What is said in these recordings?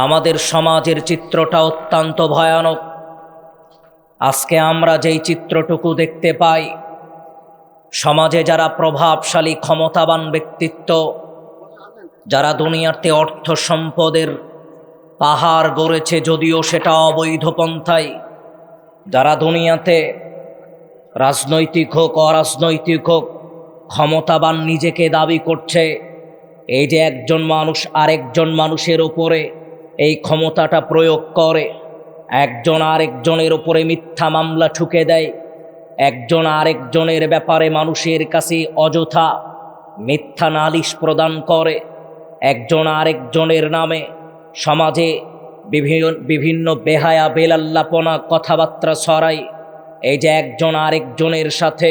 আমাদের সমাজের চিত্রটা অত্যন্ত ভয়ানক। আজকে আমরা যেই চিত্রটুকু দেখতে পাই, সমাজে যারা প্রভাবশালী ক্ষমতাবান ব্যক্তিত্ব, যারা দুনিয়াতে অর্থ সম্পদের পাহাড় গড়েছে, যদিও সেটা অবৈধ পন্থায়, যারা দুনিয়াতে রাজনৈতিক হোক অরাজনৈতিক হোক ক্ষমতাবান নিজেকে দাবি করছে, এই যে একজন মানুষ আরেকজন মানুষের উপরে এই ক্ষমতাটা প্রয়োগ করে, একজন আরেকজনের উপরে মিথ্যা মামলা ঠুকে দেয়, একজন আরেকজনের ব্যাপারে মানুষের কাছে অযথা মিথ্যা নালিশ প্রদান করে, একজন আরেকজনের নামে সমাজে বিভিন্ন বেহায়া বেলাল্লাপনা কথাবার্তা ছড়ায়। এই যে একজন আরেকজনের সাথে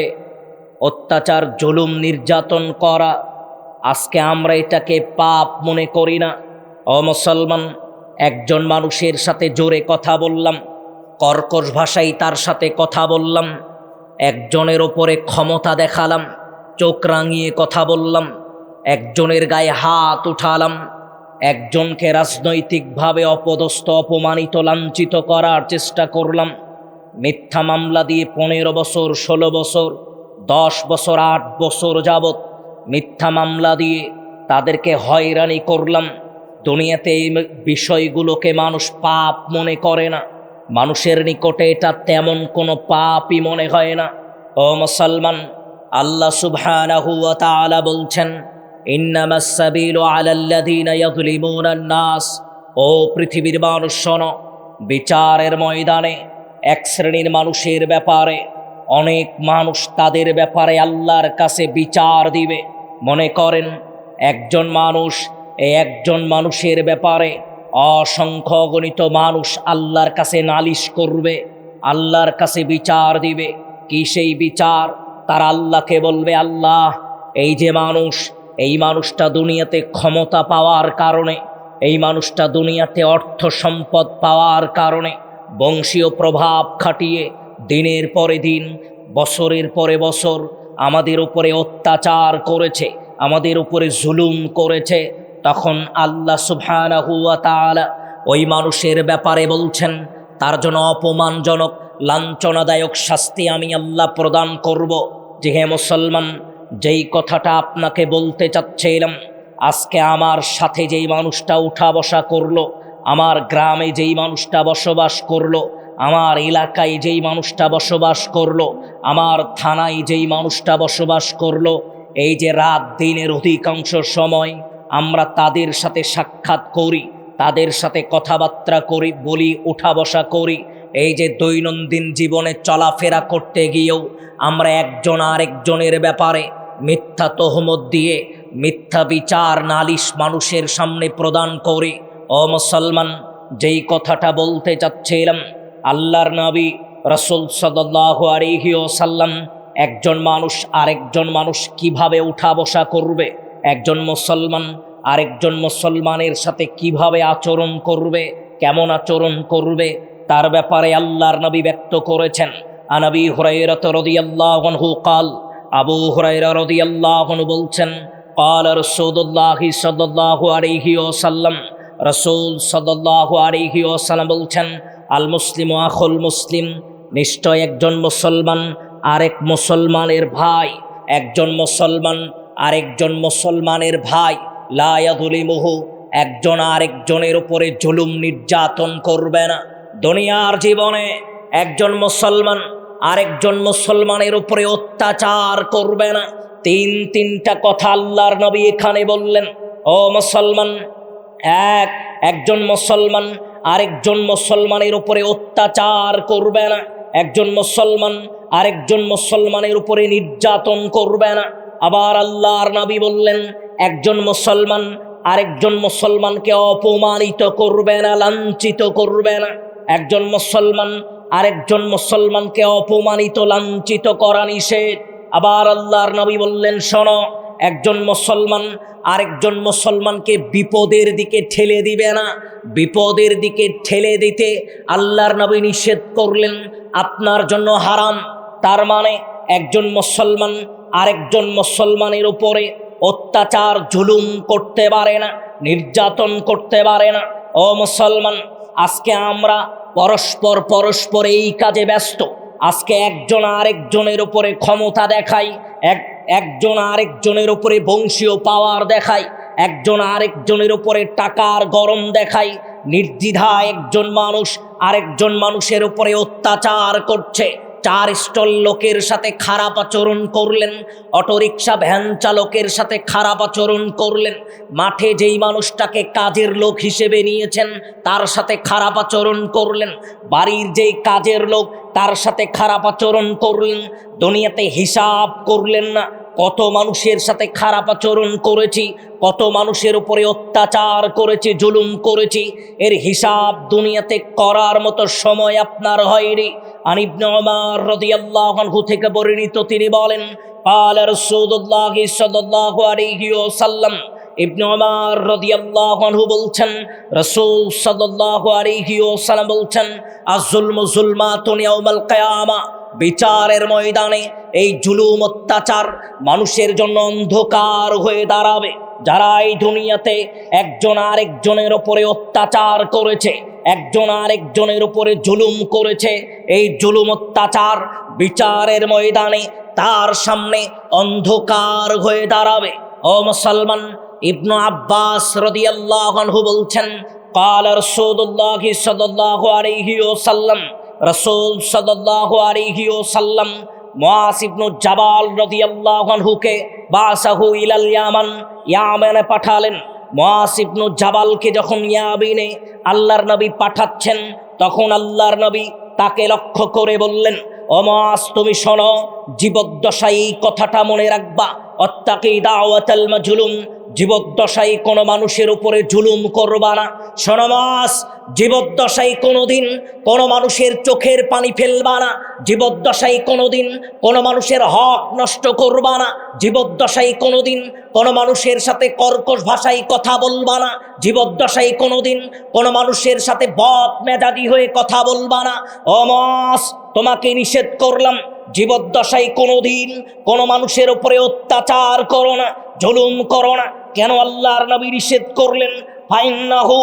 অত্যাচার জুলুম নির্যাতন করা, আজকে আমরা এটাকে পাপ মনে করি না। ও মুসলমান, একজন মানুষের সাথে জোরে কথা বললাম, কর্কশ ভাষায় তার সাথে কথা বললাম, একজনের ওপরে ক্ষমতা দেখালাম, চোখ রাঙিয়ে কথা বললাম, একজনের গায়ে হাত উঠালাম, একজনকে রাজনৈতিকভাবে অপদস্থ অপমানিত লাঞ্ছিত করার চেষ্টা করলাম, মিথ্যা মামলা দিয়ে 15 বছর 16 বছর 10 বছর 8 বছর যাবত মিথ্যা মামলা দিয়ে তাদেরকে হয়রানি করলাম। দুনিয়াতে এই বিষয়গুলোকে মানুষ পাপ মনে করে না, মানুষের নিকটে এটা তেমন কোনো পাপই মনে হয় না। ও মুসলমান, আল্লাহ সুবহানাহু ওয়া তাআলা বলছেন, ইন্নামাস সাবিলু আলাল্লাযীনা ইয়াযলিমুনান নাস। ও পৃথিবীর মানুষ শোনো, বিচারের ময়দানে এক শ্রেণীর মানুষের ব্যাপারে অনেক মানুষ তাদের ব্যাপারে আল্লাহর কাছে বিচার দিবে। মনে করেন একজন মানুষ, এই একজন মানুষের ব্যাপারে অসংখ্য অগণিত মানুষ আল্লাহর কাছে নালিশ করবে, আল্লাহর কাছে বিচার দিবে। কি সেই বিচার? তারা আল্লাহকে বলবে, আল্লাহ, এই যে মানুষ, এই মানুষটা দুনিয়াতে ক্ষমতা পাওয়ার কারণে, এই মানুষটা দুনিয়াতে অর্থ সম্পদ পাওয়ার কারণে বংশীয় প্রভাব খাটিয়ে দিনের পরে দিন বছরের পরে বছর আমাদের উপরে অত্যাচার করেছে, আমাদের উপরে জুলুম করেছে। তখন আল্লাহ সুবহানাহু ওয়া তাআলা ওই মানুষের ব্যাপারে বলছেন, তার জন্য অপমানজনক লাঞ্ছনাদায়ক শাস্তি আমি আল্লাহ প্রদান করব। যে হে মুসলমান, যেই কথাটা আপনাকে বলতে চাচ্ছিলাম, আজকে আমার সাথে যেই মানুষটা উঠা বসা করলো, আমার গ্রামে যেই মানুষটা বসবাস করলো, আমার এলাকায় যেই মানুষটা বসবাস করলো, আমার থানায় যেই মানুষটা বসবাস করলো, এই যে রাত দিনের অধিকাংশ সময় আমরা তাদের সাথে সাক্ষাৎ করি, তাদের সাথে কথাবার্তা করি, বলি, উঠা বসা করি, এই যে দৈনন্দিন জীবনে চলাফেরা করতে গিয়েও আমরা একজন আরেকজনের ব্যাপারে মিথ্যা তহমত দিয়ে মিথ্যা বিচার নালিশ মানুষের সামনে প্রদান করি। ও মুসলমান, যেই কথাটা বলতে চাচ্ছিলাম, আল্লাহর নবী রাসূল সাল্লাল্লাহু আলাইহি ওয়াসাল্লাম একজন মানুষ আরেকজন মানুষ কিভাবে উঠা বসা করবে, একজন মুসলমান আরেকজন মুসলমানের সাথে কিভাবে আচরণ করবে, কেমন আচরণ করবে, তার ব্যাপারে আল্লাহর নবী ব্যক্ত করেছেন। আনাবি হুরায়রা রাদিয়াল্লাহু আনহু قال, আবু হুরায়রা রাদিয়াল্লাহু আনহু বলছেন, قال রাসূলুল্লাহ সাল্লাল্লাহু আলাইহি ওয়াসাল্লাম, রাসূল সাল্লাল্লাহু আলাইহি ওয়াসাল্লাম বলছেন, আল মুসলিমু আখুল মুসলিম, নিশ্চয় একজন মুসলমান আরেক মুসলমানের ভাই, একজন মুসলমান আরেকজন মুসলমানের ভাই, লা ইয়াযলিমুহু, একজন আরেকজনের উপরে জুলুম নির্যাতন করবে না। দুনিয়ার জীবনে একজন মুসলমান আরেকজন মুসলমানের উপরে অত্যাচার করবে না। তিনটা কথা আল্লাহর নবী এখানে বললেন। ও মুসলমান, একজন মুসলমান আরেকজন মুসলমানের উপরে অত্যাচার করবে না, একজন মুসলমান আরেকজন মুসলমানের উপরে নির্যাতন করবে না। আবার আল্লাহর নবী বললেন, একজন মুসলমান আরেকজন মুসলমানকে অপমানিত করবে না, লাঞ্ছিত করবে না। একজন মুসলমান আরেকজন মুসলমানকে অপমানিত লাঞ্ছিত করা নিষেধ। আবার আল্লাহর নবী বললেন, শোনো, একজন মুসলমান আরেকজন মুসলমানকে বিপদের দিকে ঠেলে দিবে না, বিপদের দিকে ঠেলে দিতে আল্লাহর নবী নিষেধ করলেন, আপনার জন্য হারাম। তার মানে একজন মুসলমান আরেকজন মুসলমানের উপরে অত্যাচার জুলুম করতে পারে না, নির্যাতন করতে পারে না। ও ও মুসলমান, আজকে আমরা পরস্পর এই কাজে ব্যস্ত। আজকে একজন আরেকজনের উপরে ক্ষমতা দেখাই, একজন আরেকজনের উপরে বংশীয় পাওয়ার দেখাই, একজন আরেকজনের উপরে টাকার গরম দেখাই। নির্দ্বিধায় একজন মানুষ আরেকজন মানুষের উপরে অত্যাচার করছে। চার স্টল লোকের সাথে খারাপ আচরণ করলেন, অটোরিকশা ভ্যান চালকের সাথে খারাপ আচরণ করলেন, মাঠে যেই মানুষটাকে কাজের লোক হিসেবে নিয়েছেন তার সাথে খারাপ আচরণ করলেন, বাড়ির যেই কাজের লোক তার সাথে খারাপ আচরণ করলেন। দুনিয়াতে হিসাব করলেন না কত মানুষের সাথে খারাপ আচরণ করেছি, কত মানুষের উপরে অত্যাচার করেছি, জুলুম করেছি। এর হিসাব দুনিয়াতে করার মতো সময় আপনার হয়নি। আন ইবনে ওমর রাদিয়াল্লাহু আনহু থেকে বর্ণিত, তিনি বলেন, ক্বালা রাসূলুল্লাহ সাল্লাল্লাহু আলাইহি ওয়াসাল্লাম, ইবনে ওমর রাদিয়াল্লাহু আনহু বলছেন, রাসূল সাল্লাল্লাহু আলাইহি ওয়াসাল্লাম বলছেন, আয-যুলমু যুলমাতুন ইয়াউমাল কিয়ামা, বিচারের ময়দানে এই জুলুম অত্যাচার মানুষের জন্য অন্ধকার হয়ে দাঁড়াবে। যারা এই দুনিয়াতে একজন আরেকজনের উপরে অত্যাচার করেছে, একজন আরেকজনের উপরে জুলুম করেছে, এই জুলুম অত্যাচার বিচারের ময়দানে তার সামনে অন্ধকার হয়ে দাঁড়াবে। ও মুসলমান, ইবনু আব্বাস রাদিয়াল্লাহু আনহু বলছেন, ক্বালা রাসূলুল্লাহ সাল্লাল্লাহু আলাইহি ওয়াসাল্লাম, রাসূল সাল্লাল্লাহু আলাইহি ওয়াসাল্লাম মুআয ইবনু জাবাল রাদিয়াল্লাহু আনহুকে বাসাহু ইলাল ইয়ামান, ইয়ামানে পাঠালেন। মুআয ইবনু জাবালকে যখন ইয়ামিনে আল্লাহর নবী পাঠাচ্ছেন, তখন আল্লাহর নবী তাকে লক্ষ্য করে বললেন, ও মুআয, তুমি শোনো, জীবদ্দশায় এই কথাটা মনে রাখবা, অত্তাকি দাওয়াতাল মাজলুম, জীবদ্দশায় কোনো মানুষের উপরে জুলুম করবা না। শোনো মুআয, জীবদ্দশায় কোনোদিন কোনো মানুষের চোখের পানি ফেলবা না, জীবদ্দশায় কোনোদিন কোনো মানুষের হক নষ্ট করবা না, জীবদ্দশায় কোনোদিন কোনো মানুষের সাথে কর্কশ ভাষায় কথা বলবা না, জীবদ্দশায় কোনোদিন কোনো মানুষের সাথে বদ মেজাজি হয়ে কথা বলবা না। ও মুআয, তোমাকে নিষেধ করলাম, জীবদ্দশায় কোনোদিন কোনো মানুষের উপরে অত্যাচার করো না, জুলুম করো না। কেন আল্লাহর নবী নিষেধ করলেন? ফাইন্নাহু,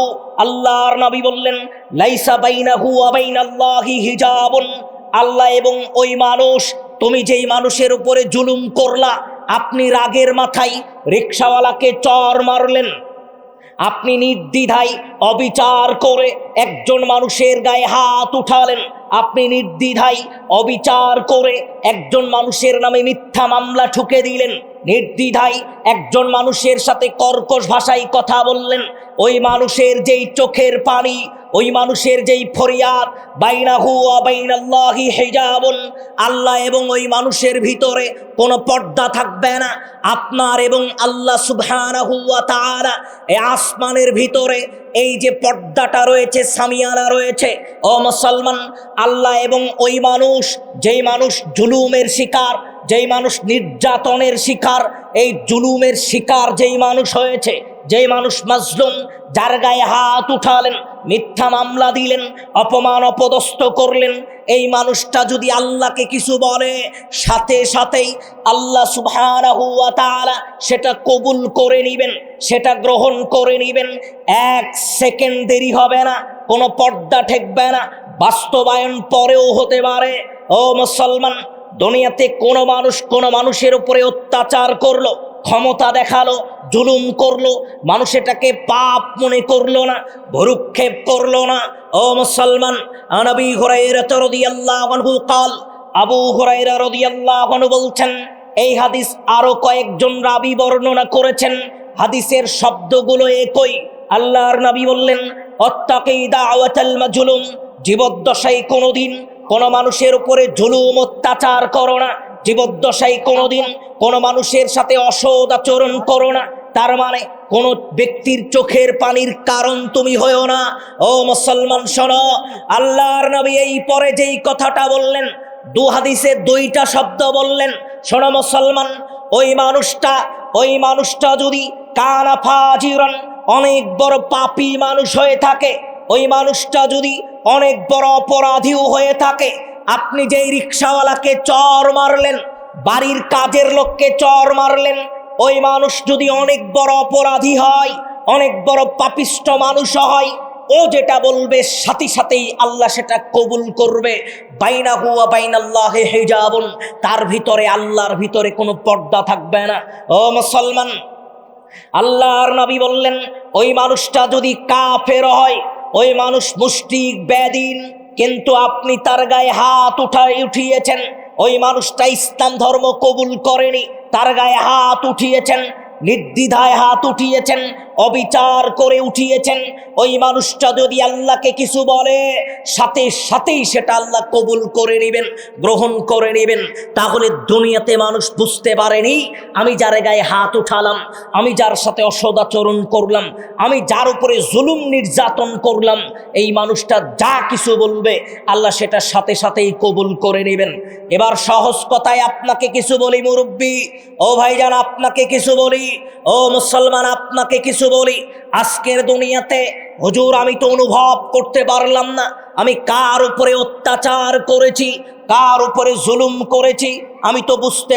আল্লাহর নবী বললেন, লাইসা বাইনাহু ওয়া বাইনাল্লাহি হিজাবুন, আল্লাহ এবং ওই মানুষ, তুমি যেই মানুষের উপরে জুলুম করলা, আপনি রাগের মাথায় রিকশাওয়ালাকে চর মারলেন, আপনি নির্দ্বিধায় অবিচার করে একজন মানুষের গায়ে হাত উঠালেন, আপনি নির্দ্বিধায় অবিচার করে একজন মানুষের নামে মিথ্যা মামলা ঠুকে দিলেন, নির্দ্বিধায় একজন মানুষের সাথে কর্কশ ভাষায় কথা বললেন, ওই মানুষের যেই চোখের পানি, ওই মানুষের যেই ফরিয়াদ, বাইনাহু ওয়া বাইনাল্লাহি হিজাবুন, আল্লাহ এবং ওই মানুষের ভিতরে কোনো পর্দা থাকবে না। আপনার এবং আল্লাহ সুবহানাহু ওয়া তাআলা এই আসমানের ভিতরে এই যে পর্দাটা রয়েছে, সামিয়ানা রয়েছে। ও মুসলমান, আল্লাহ এবং ওই মানুষ, যেই মানুষ জুলুমের শিকার, যেই মানুষ নির্যাতনের শিকার, এই জুলুমের শিকার যেই মানুষ হয়েছে, যেই মানুষ মাজলুম, যার গায়ে হাত উঠালেন, মিথ্যা মামলা দিলেন, অপমান অপদস্থ করলেন, এই মানুষটা যদি আল্লাহকে কিছু বলে, সাথে সাথেই আল্লাহ সুবহানাহু ওয়া তাআলা সেটা কবুল করে নেবেন, সেটা গ্রহণ করে নেবেন। এক সেকেন্ড দেরি হবে না, কোনো পর্দা ঠেকবে না, বাস্তবায়ন পরেও হতে পারে। ও মুসলমান, দুনিয়াতে কোনো মানুষ কোনো মানুষের উপরে অত্যাচার করলো, ক্ষমতা দেখালো, জুলুম করলো, মানুষ এটাকে পাপ মনে করলো না, ভ্রুক্ষেপ করলো না। ও মুসলমান, আন আবি হুরায়রা রাদিয়াল্লাহু আনহু قال, আবু হুরায়রা রাদিয়াল্লাহু আনহু বলছেন, এই হাদিস আরো কয়েকজন রাবী বর্ণনা করেছেন, হাদিসের শব্দগুলো একই। আল্লাহর নবী বললেন, অত্তাকি দাওয়াতাল মাজলুম, জীবদ্দশায় কোনোদিন কোনো মানুষের উপরে জুলুম অত্যাচার করো না, জীবদ্দশায় কোনোদিন কোনো মানুষের সাথে অসৎ আচরণ করো না, তার মানে কোনো ব্যক্তির চোখের পানির কারণ তুমি হয়েও না। ও মুসলমান শোনো, আল্লাহর নবী এই পরে যেই কথাটা বললেন, দু হাদিসে দুইটা শব্দ বললেন। শোনো মুসলমান, ওই মানুষটা যদি কানা ফাজিরান, অনেক বড় পাপী মানুষ হয়ে থাকে, ওই মানুষটা যদি অনেক বড় অপরাধীও হয়ে থাকে, আপনি যেই রিকশাওয়ালাকে চর মারলেন, বাড়ির কাজের লোককে চর মারলেন, ওই মানুষ যদি অনেক বড় অপরাধী হয়, অনেক বড় পাপিষ্ট মানুষ হয়, ও যেটা বলবে সাথে সাথেই আল্লাহ সেটা কবুল করবে। বাইনাহু ওয়া বাইনাল্লাহি হিজাবুন, তার ভিতরে আল্লাহর ভিতরে কোনো পর্দা থাকবে না। ও মুসলমান, আল্লাহর নবী বললেন ওই মানুষটা যদি কাফের হয়, ওই মানুষ মুশরিক বেদিন, কিন্তু আপনি তার গায়ে হাত উঠিয়েছেন, ওই মানুষটা ইসলাম ধর্ম কবুল করেনি, তার গায়ে হাত উঠিয়েছেন, নির্দ্বিধায় হাত উঠিয়েছেন, অবিচার করে উঠিয়েছেন, ওই মানুষটা যদি আল্লাহকে কিছু বলে সাথে সাথেই সেটা আল্লাহ কবুল করে নেবেন, গ্রহণ করে নেবেন। তাহলে দুনিয়াতে মানুষ বুঝতে পারেনি আমি যার গায়ে হাত উঠালাম, আমি যার সাথে অসদাচরণ করলাম, আমি যার উপরে জুলুম নির্যাতন করলাম, এই মানুষটা যা কিছু বলবে আল্লাহ সেটা সাথে সাথেই কবুল করে নেবেন। এবার সহজ কথায় আপনাকে কিছু বলি মুরব্বী, ও ভাইজান আপনাকে কিছু বলি, ও মুসলমান আপনাকে কিছু বলি। আজকের দুনিয়াতে হুজুর আমি তো অনুভব করতে পারলাম না আমি কার উপরে অত্যাচার করেছি, কার উপরে জুলুম করেছি, আমি তো বুঝতে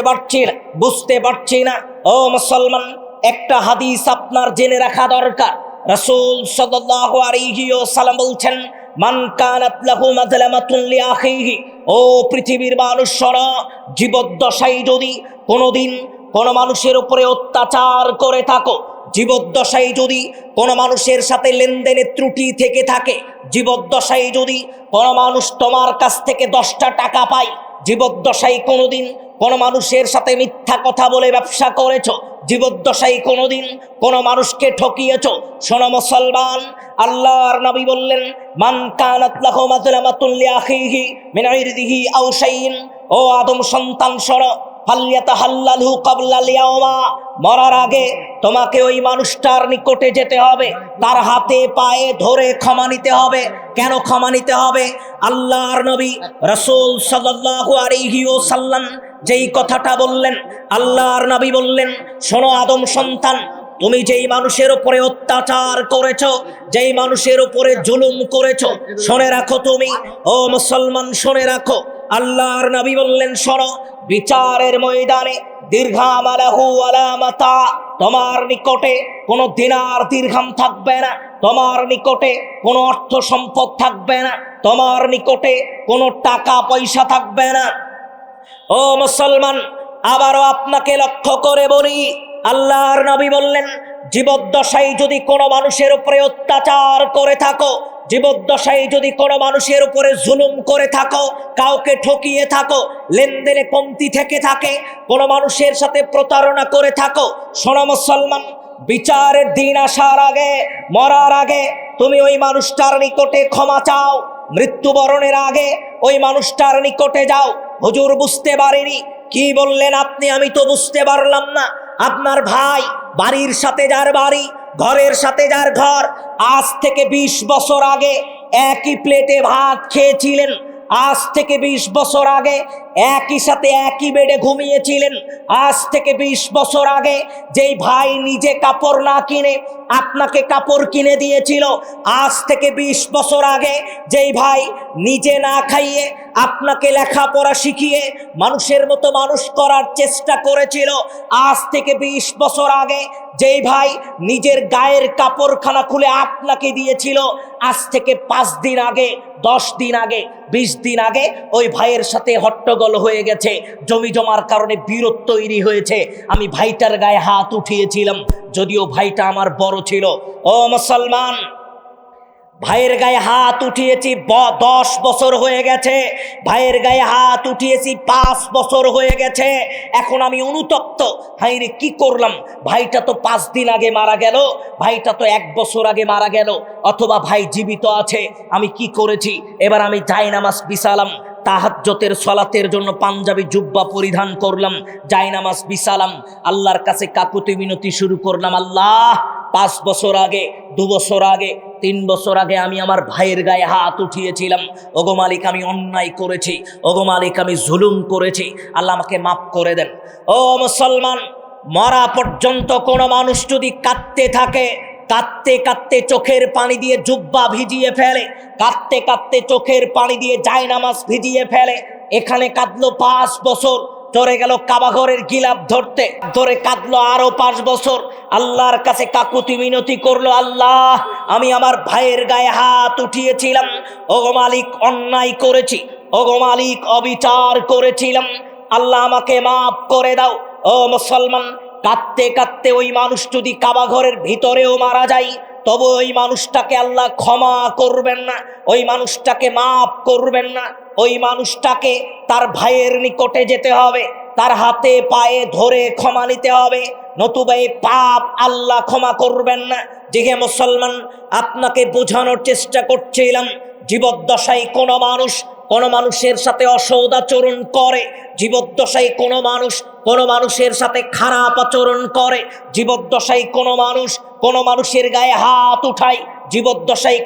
পারছি না। ও মুসলমান, একটা হাদিস আপনার জেনে রাখা দরকার। রাসূল সাল্লাল্লাহু আলাইহি ওয়াসাল্লাম বলছেন, মান কানাত লাহু মাযলামাতুন লিআখিহি, ও পৃথিবীর মানুষরা, জীবদ্দশায় যদি কোনোদিন কোনো মানুষের উপরে অত্যাচার করে থাকো, জীবদ্দশায় যদি কোনো মানুষের সাথে লেনদেনের ত্রুটি থেকে থাকে, জীবদ্দশায় যদি কোনো মানুষ তোমার কাছ থেকে 10টা টাকা পায়, জীবদ্দশায় কোনোদিন কোনো মানুষের সাথে মিথ্যা কথা বলে ব্যবসা করেছো, জীবদ্দশায় কোনোদিন কোনো মানুষকে ঠকিয়েছো, শোনো মুসলমান, আল্লাহর নবী বললেন, মান কানাত লাহু মাযলামাতুন লিআখিহি মিন ইরদিহি আও শাইইন, ও আদম সন্তান শোনো, ফালইয়াতাহাল্লালহু ক্বাবলাল ইয়াওমা, মরার আগে তোমাকে ওই মানুষটার নিকটে যেতে হবে, তার হাতে পায়ে ধরে ক্ষমা নিতে হবে। কেন ক্ষমা নিতে হবে? আল্লাহর নবী রাসূল সাল্লাল্লাহু আলাইহি ওয়াসাল্লাম যেই কথাটা বললেন, আল্লাহর নবী বললেন, শোনো আদম সন্তান, তুমি যেই মানুষের উপরে অত্যাচার করেছো, যেই মানুষের উপরে জুলুম করেছো, শুনে রাখো তুমি, ও মুসলমান শুনে রাখো, আল্লাহর নবী বললেন, শোনো, বিচারের ময়দানে দিরহাম আলাহু ওয়ালা মাতা, তোমার নিকটে কোনো দিনার দিরহাম থাকবে না, তোমার নিকটে কোনো অর্থ সম্পদ থাকবে না, তোমার নিকটে কোনো টাকা পয়সা থাকবে না। ও মুসলমান, আবারও আপনাকে লক্ষ্য করে বলি, আল্লাহর নবী বললেন, জীবদ্দশায় যদি কোনো মানুষের উপরে অত্যাচার করে থাকো, জীবদ্দশায় যদি কোনো মানুষের উপরে জুলুম করে থাকো, কাউকে ঠকিয়ে থাকো, লেনদেনে কমতি থেকে থাকে, কোনো মানুষের সাথে প্রতারণা করে থাকো, শোনো মুসলমান, বিচারের দিন আসার আগে, মরার আগে তুমি ওই মানুষটার নিকটে ক্ষমা চাও, মৃত্যুবরণের আগে ওই মানুষটার নিকটে যাও। হুজুর বুঝতে পারিনি, কি বললেন আপনি? আমি তো বুঝতে পারলাম না। আপনার ভাই, বাড়ির সাথে যার বাড়ি, ঘরের সাথে যার ঘর, আজ থেকে 20 বছর আগে একই প্লেটে ভাত খেয়েছিলেন, আজ থেকে 20 বছর আগে একই সাথে একই বেডে ঘুমিয়েছিলেন, আজ থেকে 20 বছর আগে যেই ভাই নিজে কাপড় না কিনে আপনাকে কাপড় কিনে দিয়েছিল, আজ থেকে 20 বছর আগে যেই ভাই নিজে না খাইয়ে আপনাকে লেখাপড়া শিখিয়ে মানুষের মতো মানুষ করার চেষ্টা করেছিল, আজ থেকে 20 বছর আগে যেই ভাই নিজের গায়ের কাপড়খানা খুলে আপনাকে দিয়েছিল, আজ থেকে 5 দিন আগে, 10 দিন আগে, 20 দিন আগে ওই ভাইয়ের সাথে হট্টগোল হয়ে গেছে, জমি জমার কারণে বিরোধ তৈরি হয়েছে, আমি ভাইটার গায়ে হাত উঠিয়েছিলাম, যদিও ভাইটা আমার বড় ছিল। ও মুসলমান, ভাইয়ের গায়ে হাত উঠিয়েছি 10 বছর হয়ে গেছে, ভাইয়ের গায়ে হাত উঠিয়েছি 5 বছর হয়ে গেছে, এখন আমি অনুতপ্ত, হাইরে কি করলাম, ভাইটা তো 5 দিন আগে মারা গেল, ভাইটা তো 1 বছর আগে মারা গেল, অথবা ভাই জীবিত আছে, আমি কি করেছি? এবার আমি জায়নামাজ বিছালাম, তাহাজ্জুদের সালাতের জন্য পাঞ্জাবি জুব্বা পরিধান করলাম, জায়নামাজ বিছালাম, আল্লাহর কাছে কাকুতি মিনতি শুরু করলাম, আল্লাহ 5 বছর আগে, 2 বছর আগে, 3 বছর আগে আমি আমার ভাইয়ের গায়ে হাত উঠিয়েছিলাম, ওগো মালিক আমি অন্যায় করেছি, ওগো মালিক আমি জুলুম করেছি, আল্লাহ আমাকে মাফ করে দেন। ও মুসলমান, মরা পর্যন্ত কোনো মানুষ যদি কাঁদতে থাকে, কাঁদতে কাঁদতে চোখের পানি দিয়ে জুব্বা ভিজিয়ে ফেলে, কাঁদতে কাঁদতে চোখের পানি দিয়ে জায়নামাজ ভিজিয়ে ফেলে, এখানে কাঁদলো 5 বছর, চলে গেল কাবা ঘরের গিলাফ ধরতে, ধরে কাঁদলো আরো 5 বছর। আল্লাহর কাছে কাকুতি মিনতি করলো, আল্লাহ আমি আমার ভাইয়ের গায়ে হাত উঠিয়েছিলাম, ওগো মালিক অন্যায় করেছি, ওগো মালিক অবিচার করেছিলাম, আল্লাহ আমাকে মাফ করে দাও। ও মুসলমান, কাঁদতে কাঁদতে ওই মানুষ যদি কাবা ঘরের ভিতরেও মারা যায়, তবে ওই মানুষটাকে আল্লাহ ক্ষমা করবেন না, ওই মানুষটাকে মাফ করবেন না। ওই মানুষটাকে তার ভাইয়ের নিকটে যেতে হবে, তার হাতে পায়ে ধরে ক্ষমা নিতে হবে, নতুবা এই পাপ আল্লাহ ক্ষমা করবেন না। যে মুসলমান, আপনাকে বোঝানোর চেষ্টা করছিলাম, জীবদ্দশায় কোনো মানুষের সাথে অসৎ আচরণ করে, জীবদ্দশায় কোনো মানুষের সাথে খারাপ আচরণ করে, জীবদ্দশায় কোনো মানুষের গায়ে হাত উঠায়, জীবদ্দশায়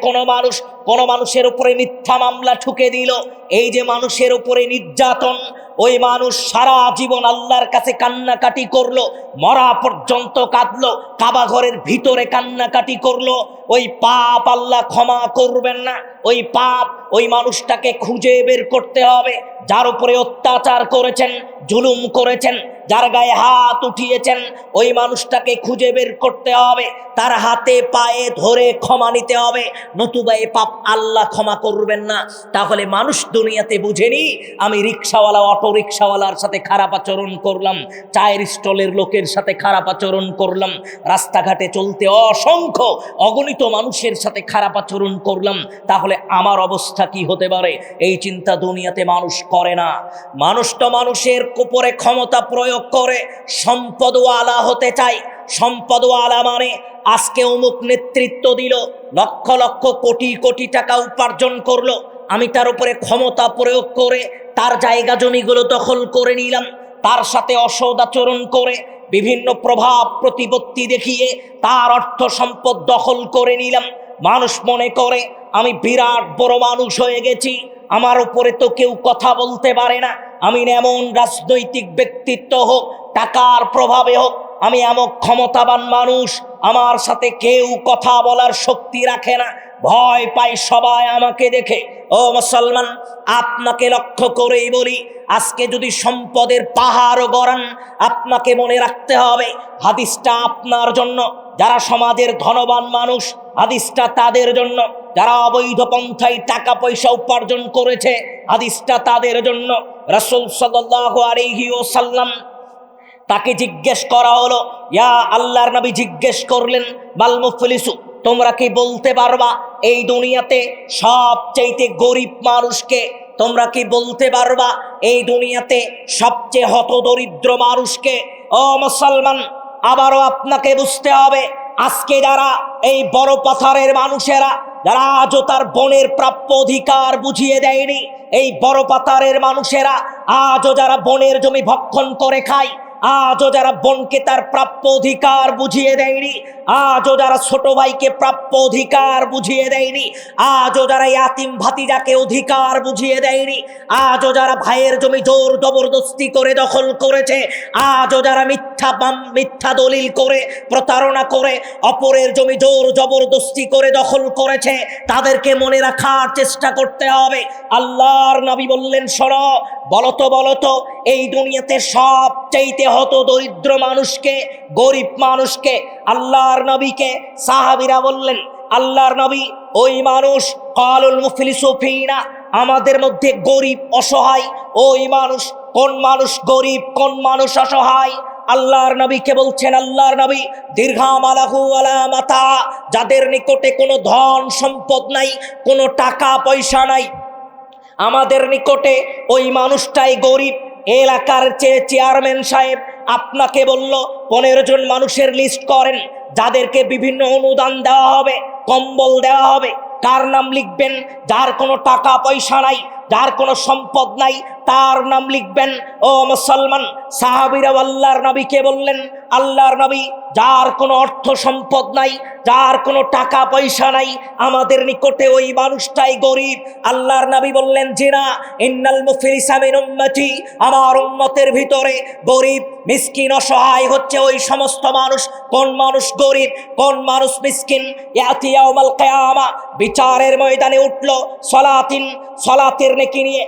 কোনো মানুষের উপরে মিথ্যা মামলা ঠুকে দিল, এই যে মানুষের উপরে নির্যাতন, ওই মানুষ সারা জীবন আল্লাহর কাছে কান্নাকাটি করলো, মরা পর্যন্ত কাঁদলো, কাবা ঘরের ভিতরে কান্নাকাটি করলো, ওই পাপ আল্লাহ ক্ষমা করবেন না। ওই পাপ ওই মানুষটাকে খুঁজে বের করতে হবে, যার উপরে অত্যাচার করেছেন, জুলুম করেছেন, যার গায়ে হাত উঠিয়েছেন, ওই মানুষটাকে খুঁজে বের করতে হবে, তার হাতে পায়ে ধরে ক্ষমা নিতে হবে, নতুবা এই পাপ আল্লাহ ক্ষমা করবেন না। তাহলে মানুষ দুনিয়াতে বুঝেনি আমি রিক্সাওয়ালা, অটো রিক্সাওয়ালার সাথে খারাপ আচরণ করলাম, চায়ের স্টলের লোকের সাথে খারাপ আচরণ করলাম, রাস্তাঘাটে চলতে অসংখ্য অগণিত মানুষের সাথে খারাপ আচরণ করলাম, তাহলে আমার অবস্থা কি হতে পারে? এই চিন্তা দুনিয়াতে মানুষ করে না। মানুষ তো মানুষের উপরে ক্ষমতা প্রয়োগ করে সম্পদওয়ালা হতে চায়। সম্পদওয়ালা মানে আজকে অমুক নেতৃত্ব দিল, লক্ষ লক্ষ কোটি কোটি টাকা উপার্জন করলো, আমি তার উপরে ক্ষমতা প্রয়োগ করে তার জায়গা জমিগুলো দখল করে নিলাম, তার সাথে অসৎ আচরণ করে বিভিন্ন প্রভাব প্রতিপত্তি দেখিয়ে তার অর্থ সম্পদ দখল করে নিলাম। মানুষ মনে করে আমি বিরাট বড় মানুষ হয়ে গেছি, আমার উপরে তো কেউ কথা বলতে পারে না, আমি এমন রাজনৈতিক ব্যক্তিত্ব হোক, টাকার প্রভাবে হোক, আমি এমন ক্ষমতাবান মানুষ, আমার সাথে কেউ কথা বলার শক্তি রাখে না, ভয় পায় সবাই আমাকে দেখে। ও মুসলমান, আপনাকে লক্ষ্য করেই বলি, আজকে যদি সম্পদের পাহাড় গড়ান, আপনাকে মনে রাখতে হবে হাদিসটা আপনার জন্য। যারা সমাজের ধনবান মানুষ, হাদিসটা তাদের জন্য। যারা অবৈধ পন্থায় টাকা পয়সা উপার্জন করেছে, হাদিসটা তাদের জন্য। রাসূল সাল্লাল্লাহু আলাইহি ওয়াসাল্লাম তাকে জিজ্ঞেস করা হলো, ইয়া আল্লাহর নবী জিজ্ঞেস করলেন, মাল মুফলিসু, তোমরা কি বলতে পারবা এই দুনিয়াতে সবচেয়ে গরিব মানুষকে? তোমরা কি বলতে পারবা এই দুনিয়াতে সবচেয়ে হতদরিদ্র মানুষকে? ও মুসলমান, আবারও আপনাকে বুঝতে হবে, আজকে যারা এই বড় পাথরের মানুষেরা, যারা আজও তার বোনের প্রাপ্য অধিকার বুঝিয়ে দেয়নি, এই বড় পাথরের মানুষেরা আজও যারা বোনের জমি ভক্ষণ করে খায়, আজও যারা বোনকে তার প্রাপ্য অধিকার বুঝিয়ে দেয়নি, আজও যারা ছোট ভাইকে প্রাপ্য অধিকার বুঝিয়ে দেয়নি, আজও যারা ইয়াতিম ভাতিজাকে অধিকার বুঝিয়ে দেয়নি, আজও যারা ভাইয়ের জমি জোর জবরদস্তি করে দখল করেছে, আজও যারা মিথ্যা দলিল করে প্রতারণা করে অপরের জমি জোর জবরদস্তি করে দখল করেছে, তাদেরকে মনে রাখার চেষ্টা করতে হবে। আল্লাহর নবী বললেন, শোনো, বলতো এই দুনিয়াতে সবচাইতে হতদরিদ্র মানুষকে, গরিব মানুষকে? আল্লাহর নবীকে সাহাবীরা বললেন, আল্লাহর নবী, ওই মানুষ কালুল মুফলিসু ফিনা, আমাদের মধ্যে গরিব অসহায় ওই মানুষ। কোন মানুষ গরিব, কোন মানুষ অসহায়? আল্লাহর নবীকে বলছেন, আল্লাহর নবী, দীর্ঘাম আলাহু আলা মাতা, যাদের নিকটে কোনো ধন সম্পদ নাই, কোনো টাকা পয়সা নাই, আমাদের নিকটে ওই মানুষটাই গরিব। এলাকার চেয়ারম্যান সাহেব আপনাকে বলল 15 জন মানুষের লিস্ট করেন, যাদেরকে বিভিন্ন অনুদান দেওয়া হবে, কম্বল দেওয়া হবে। কার নাম লিখবেন? যার কোনো টাকা পয়সা নাই, যার কোনো সম্পদ নাই, তার নাম লিখবেন। ও মুসলমান, সাহাবীরা আল্লাহর নবীকে বললেন, আল্লাহর নবী, যার কোনো অর্থ সম্পদ নাই, যার কোনো টাকা পয়সা নাই, আমাদের নিকটে ওই মানুষটাই গরিব। আল্লাহর নবী বললেন, জিনা ইন্নাল মুফলিসা মিন উম্মতি, আমার উম্মতের ভিতরে গরিব মিসকিন অসহায় হচ্ছে ওই সমস্ত মানুষ। কোন মানুষ গরিব, কোন মানুষ মিসকিন? ইয়াতি ইয়াউমাল কিয়ামা, বিচারের ময়দানে উঠলো, সলাতের নেকি নিয়ে,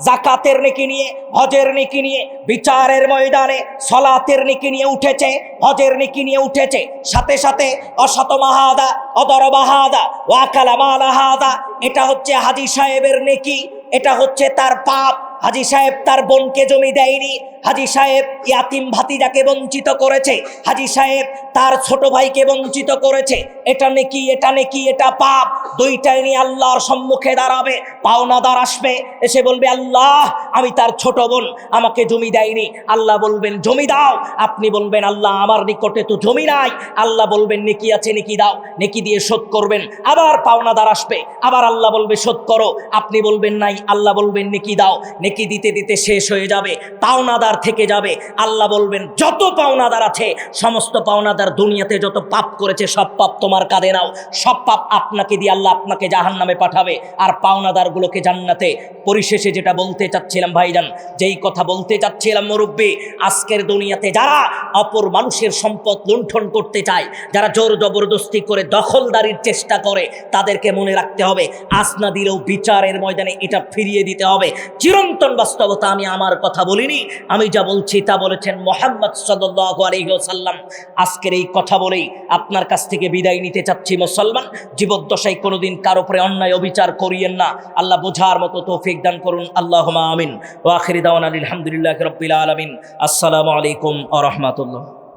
জাকাতের নেকি নিয়ে, হজের নেকি নিয়ে, বিচারের ময়দানে সলাতের নেকি নিয়ে উঠেছে, হজের নেকি নিয়ে উঠেছে। সাথে সাথে অশতমাহাদা অদরবাহাদা ওয়াকালা মালাহাদা, এটা হচ্ছে হাজী সাহেবের নেকি, এটা হচ্ছে তার পাপ। হাজী সাহেব তার বোনকে জমি দেয়নি, হাজী সাহেব ইয়াতিম ভাতিজাকে বঞ্চিত করেছে, হাজী সাহেব তার ছোট ভাইকে বঞ্চিত করেছে। এটা নেকি, এটা নেকি, এটা পাপ। দুইটাই নিয়ে আল্লাহর সম্মুখে দাঁড়াবে। পাওনাদার আসবে, এসে বলবে আল্লাহ আমি তার ছোট বোন, আমাকে জমি দেয়নি। আল্লাহ বলবেন জমি দাও। আপনি বলবেন আল্লাহ আমার নিকটে তো জমি নাই। আল্লাহ বলবেন নেকি আছে, নেকি দাও। নেকি দিয়ে শোধ করবেন। আবার পাওনাদার আসবে, আবার আল্লাহ বলবে শোধ করো। আপনি বলবেন নাই, আল্লাহ বলবেন নেকি দাও। নেকি দিতে দিতে শেষ হয়ে যাবে, পাওনাদার থেকে যাবে। আল্লাহ বলবেন যত পাওনাদার আছে, সমস্ত পাওনাদার দুনিয়াতে যত পাপ করেছে সব পাপ তোমার কাঁধে নাও। সব পাপ আপনাকে দিয়ে আল্লাহ আপনাকে জাহান্নামে পাঠাবে, আর পাওনাদারগুলোকে জান্নাতে। পরিশেষে যেটা বলতে চাচ্ছিলাম ভাইজান, যেই কথা বলতে চাচ্ছিলাম মুরব্বী, আজকের দুনিয়াতে যারা অপর মানুষের সম্পদ লুণ্ঠন করতে চায়, যারা জোর জবরদস্তি করে দখলদারির চেষ্টা করে, তাদেরকে মনে রাখতে হবে আজ না দিলেও বিচারের ময়দানে এটা ফিরিয়ে দিতে হবে। চিরন্তন বাস্তবতা। আমি আমার কথা বলিনি, আমি যা বলছি তা বলেছেন মুহাম্মদ সাল্লাল্লাহু আলাইহি ওয়াসাল্লাম। আজকের এই কথা বলেই আপনার কাছ থেকে বিদায় নিতে চাচ্ছি। মুসলমান, জীবদ্দশায় কোনোদিন কারো উপরে অন্যায় অবিচার করিয়েন না। আল্লাহ বোঝার মতো তৌফিক দান করুন। আল্লাহুম্মা আমিন। ওয়া আখিরু দাওয়ানা আলহামদুলিল্লাহি রাব্বিল আলামিন। আসসালামু আলাইকুম ওয়া রাহমাতুল্লাহ।